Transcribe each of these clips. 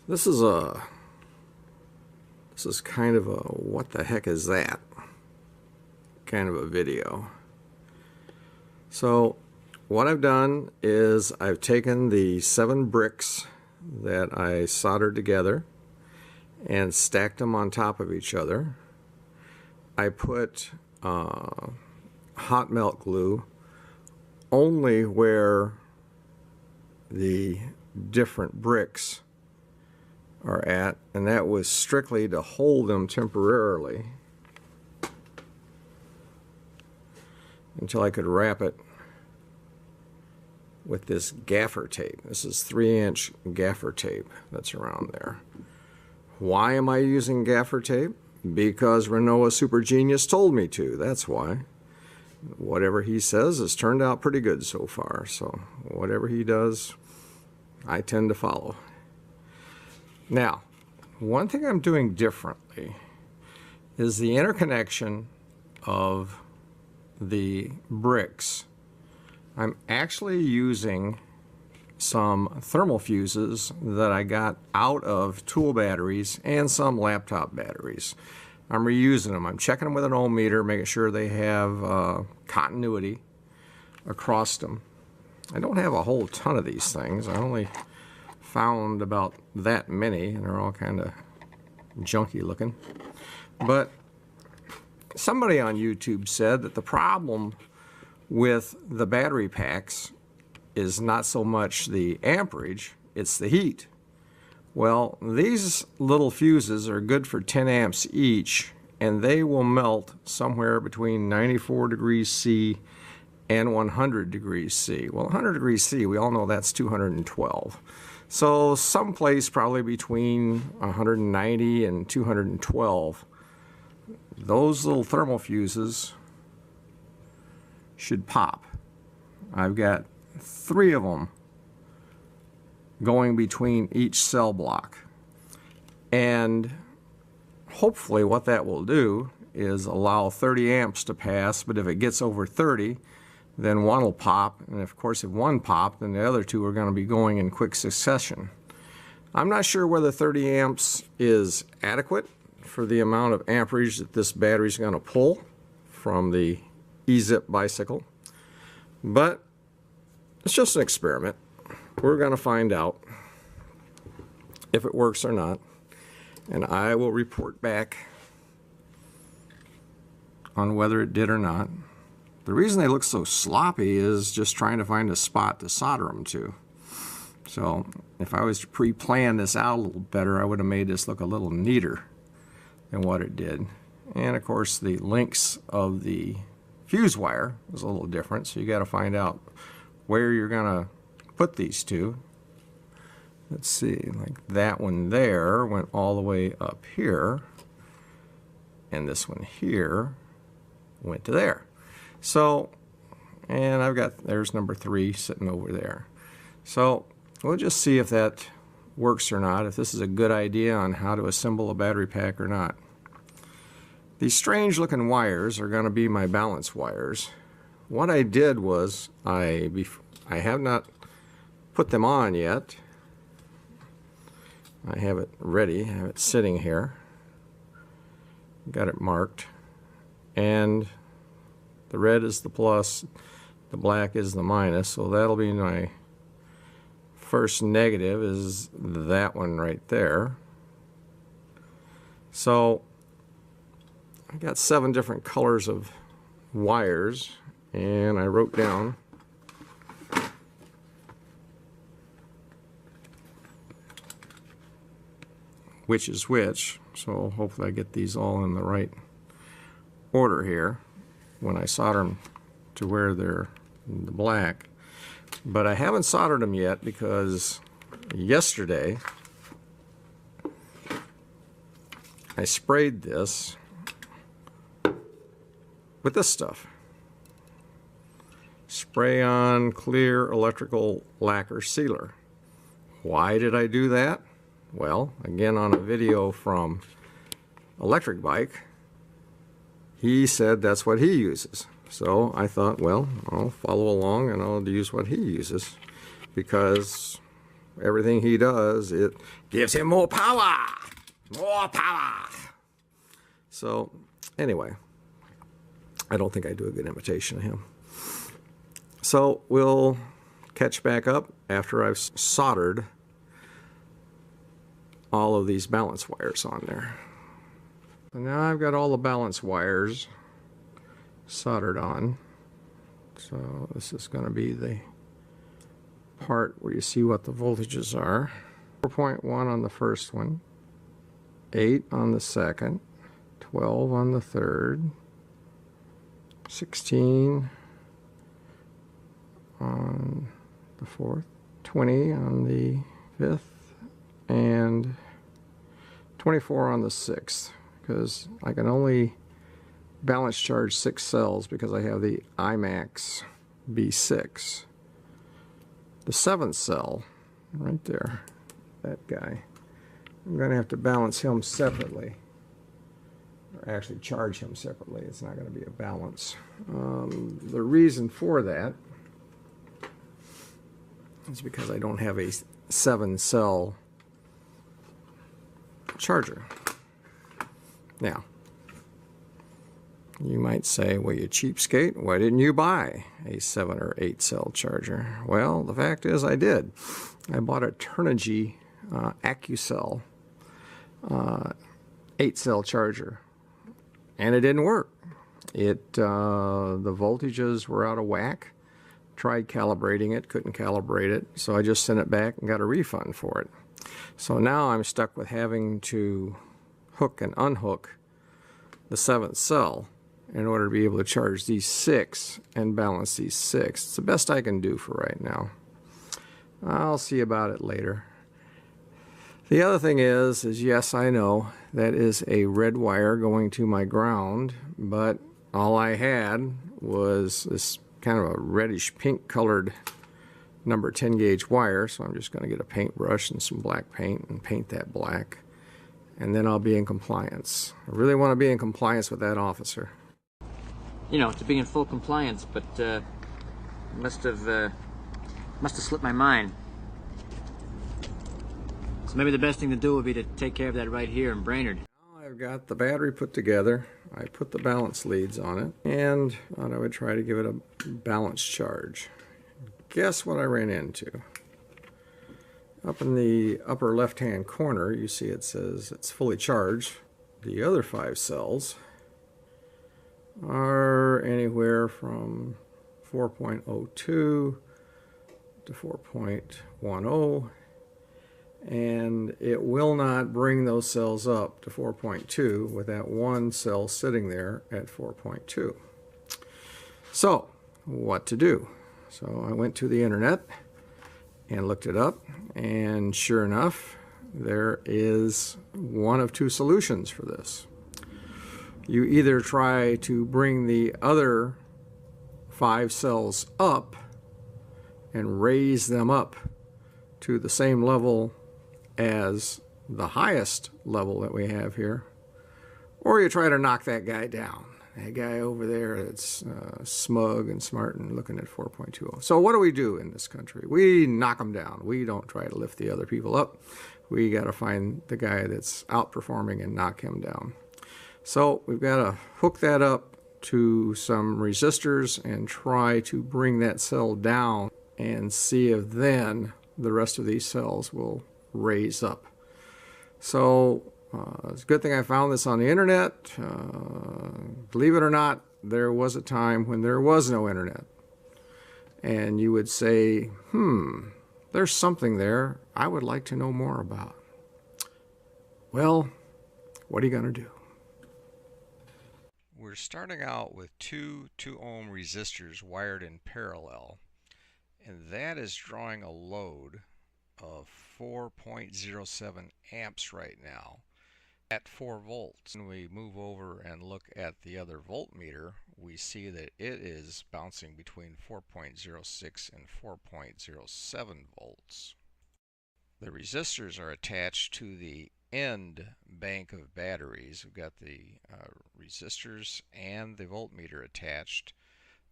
This is kind of a what the heck is that kind of a video. So what I've done is I've taken the 7 bricks that I soldered together and stacked them on top of each other. I put hot melt glue only where the different bricks are at, and that was strictly to hold them temporarily until I could wrap it with this gaffer tape. This is 3-inch gaffer tape that's around there. Why am I using gaffer tape? Because Renoa Super Genius told me to. That's why. Whatever he says has turned out pretty good so far. So whatever he does, I tend to follow. Now, one thing I'm doing differently is the interconnection of the bricks. I'm actually using some thermal fuses that I got out of tool batteries and some laptop batteries. I'm reusing them. I'm checking them with an ohm meter, making sure they have continuity across them. I don't have a whole ton of these things. I only found about that many, and they're all kind of junky looking. But somebody on YouTube said that the problem with the battery packs is not so much the amperage, it's the heat. Well, these little fuses are good for 10 amps each, and they will melt somewhere between 94 degrees C and 100 degrees C. Well, 100 degrees C, we all know that's 212. So someplace probably between 190 and 212, those little thermal fuses should pop. I've got 3 of them going between each cell block, and hopefully what that will do is allow 30 amps to pass, but if it gets over 30, then one will pop, and of course if one popped, then the other 2 are going to be going in quick succession. I'm not sure whether 30 amps is adequate for the amount of amperage that this battery is going to pull from the E-Zip bicycle, but it's just an experiment. We're going to find out if it works or not, and I will report back on whether it did or not. The reason they look so sloppy is just trying to find a spot to solder them to. So if I was to pre-plan this out a little better, I would have made this look a little neater than what it did. And of course the links of the fuse wire is a little different, so you got to find out where you're going to put these two. Let's see, like that one there went all the way up here, and this one here went to there. So, and I've got, there's number 3 sitting over there. So we'll just see if that works or not, if this is a good idea on how to assemble a battery pack or not. These strange looking wires are going to be my balance wires. What I did was, I have not put them on yet. I have it ready, I have it sitting here. Got it marked. And the red is the plus, the black is the minus, so that'll be my first negative, is that one right there. So I got 7 different colors of wires, and I wrote down which is which, so hopefully I get these all in the right order here when I solder them to where they're the black. But I haven't soldered them yet because yesterday I sprayed this with this stuff. Spray on clear electrical lacquer sealer. Why did I do that? Well, again, on a video from Electric Bike, he said that's what he uses. So I thought, well, I'll follow along and I'll use what he uses, because everything he does, it gives him more power. More power. So, anyway, I don't think I do a good imitation of him. So, we'll catch back up after I've soldered all of these balance wires on there. So now I've got all the balance wires soldered on. So this is going to be the part where you see what the voltages are. 4.1 on the first one, 8 on the second, 12 on the third, 16 on the fourth, 20 on the fifth, and 24 on the sixth, because I can only balance charge 6 cells because I have the IMAX B6. The 7th cell, right there, that guy, I'm going to have to balance him separately, or actually charge him separately. It's not going to be a balance. The reason for that is because I don't have a 7-cell charger. Now, you might say, well, you cheapskate, why didn't you buy a 7 or 8 cell charger? Well, the fact is I did. I bought a Turnigy AccuCell 8-cell charger, and it didn't work. The voltages were out of whack. Tried calibrating it, couldn't calibrate it, so I just sent it back and got a refund for it. So now I'm stuck with having to hook and unhook the 7th cell in order to be able to charge these 6 and balance these 6. It's the best I can do for right now. I'll see about it later. The other thing is yes, I know that is a red wire going to my ground, but all I had was this kind of a reddish pink colored number 10 gauge wire, so I'm just going to get a paintbrush and some black paint and paint that black, and then I'll be in compliance. I really want to be in compliance with that officer. You know, to be in full compliance, but must have slipped my mind. So maybe the best thing to do would be to take care of that right here in Brainerd. I've got the battery put together. I put the balance leads on it, and thought I would try to give it a balanced charge. Guess what I ran into? Up in the upper left-hand corner, you see it says it's fully charged. The other 5 cells are anywhere from 4.02 to 4.10, and it will not bring those cells up to 4.2 with that one cell sitting there at 4.2. So, what to do? So I went to the internet and looked it up, and sure enough, there is one of 2 solutions for this. You either try to bring the other 5 cells up and raise them up to the same level as the highest level that we have here, or you try to knock that guy down. That guy over there that's smug and smart and looking at 4.20. So what do we do in this country? We knock them down. We don't try to lift the other people up. We got to find the guy that's outperforming and knock him down. So we've got to hook that up to some resistors and try to bring that cell down and see if then the rest of these cells will raise up. So it's a good thing I found this on the internet. Believe it or not, there was a time when there was no internet. And you would say, there's something there I would like to know more about. Well, what are you going to do? We're starting out with 2 2-ohm resistors wired in parallel, and that is drawing a load of 4.07 amps right now at 4 volts. When we move over and look at the other voltmeter, we see that it is bouncing between 4.06 and 4.07 volts. The resistors are attached to the end bank of batteries. We've got the resistors and the voltmeter attached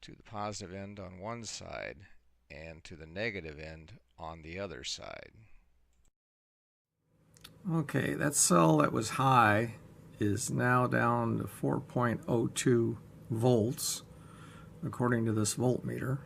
to the positive end on one side and to the negative end on the other side. Okay, that cell that was high is now down to 4.02 volts, according to this voltmeter.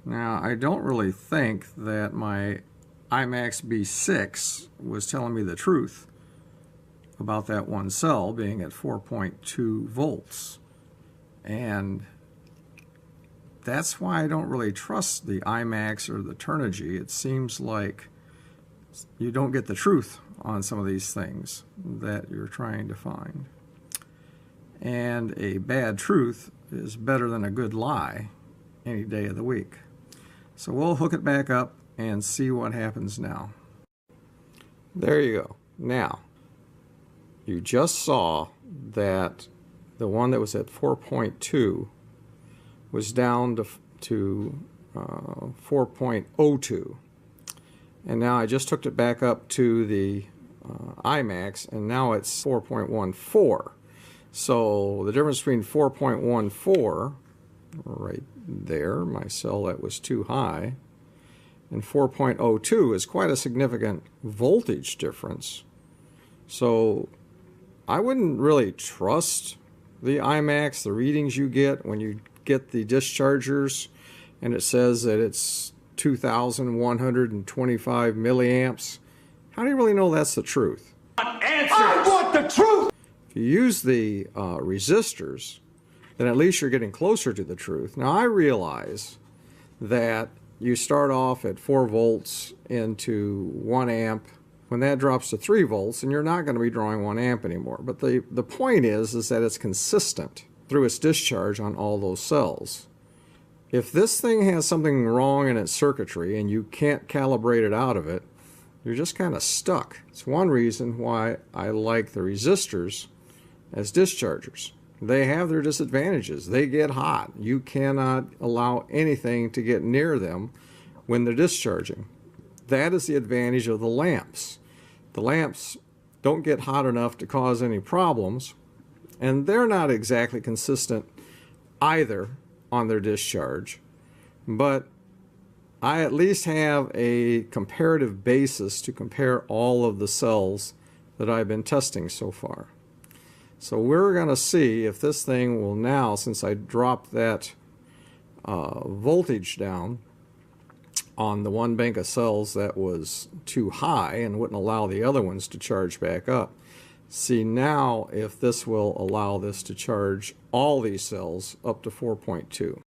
Now, I don't really think that my IMAX B6 was telling me the truth about that one cell being at 4.2 volts. And that's why I don't really trust the IMAX or the Turnigy. It seems like you don't get the truth on some of these things that you're trying to find. And a bad truth is better than a good lie any day of the week. So we'll hook it back up and see what happens now. There you go. Now, you just saw that the one that was at 4.2 was down to 4.02. And now I just hooked it back up to the IMAX, and now it's 4.14. So the difference between 4.14, right there, my cell that was too high, and 4.02 is quite a significant voltage difference. So I wouldn't really trust the IMAX, the readings you get when you get the dischargers, and it says that it's 2,125 milliamps. How do you really know that's the truth? I want the truth! If you use the resistors, then at least you're getting closer to the truth. Now, I realize that you start off at 4 volts into 1 amp. When that drops to 3 volts, and you're not going to be drawing 1 amp anymore. But the point is that it's consistent through its discharge on all those cells. If this thing has something wrong in its circuitry and you can't calibrate it out of it, you're just kind of stuck. It's one reason why I like the resistors as dischargers. They have their disadvantages. They get hot. You cannot allow anything to get near them when they're discharging. That is the advantage of the lamps. The lamps don't get hot enough to cause any problems, and they're not exactly consistent either on their discharge, but I at least have a comparative basis to compare all of the cells that I've been testing so far. So we're going to see if this thing will now, since I dropped that voltage down on the one bank of cells that was too high and wouldn't allow the other ones to charge back up. See now if this will allow this to charge all these cells up to 4.2.